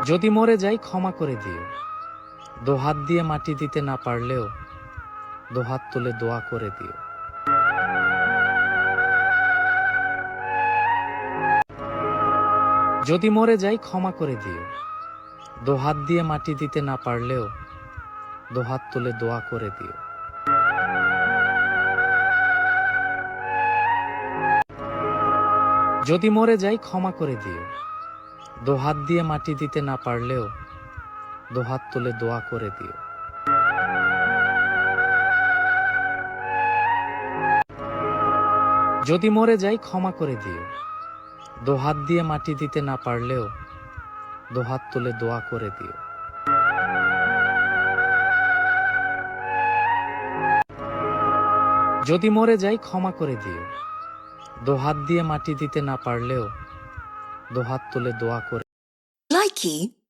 যদি মরে যাই ক্ষমা করে দিও, দোহাত দিয়ে মাটি দিতে না পারলেও দোহাত তুলে দোয়া করে দিও। যদি মরে যাই ক্ষমা করে দিও, দোহাত দিয়ে মাটি দিতে না পারলেও দোহাত তুলে দোয়া করে দিও। যদি মরে যাই ক্ষমা করে দিও, দোহাত দিয়ে মাটি দিতে না পারলেও দোহাত তুলে দোয়া করে দিও। যদি মরে যাই ক্ষমা করে দিও, দোহাত দিয়ে মাটি দিতে না পারলেও দোহাত তুলে দোয়া করে দিও। যদি মরে যাই ক্ষমা করে দিও, দোহাত দিয়ে মাটি দিতে না পারলেও দোহাত তুলে দোয়া করে। Likey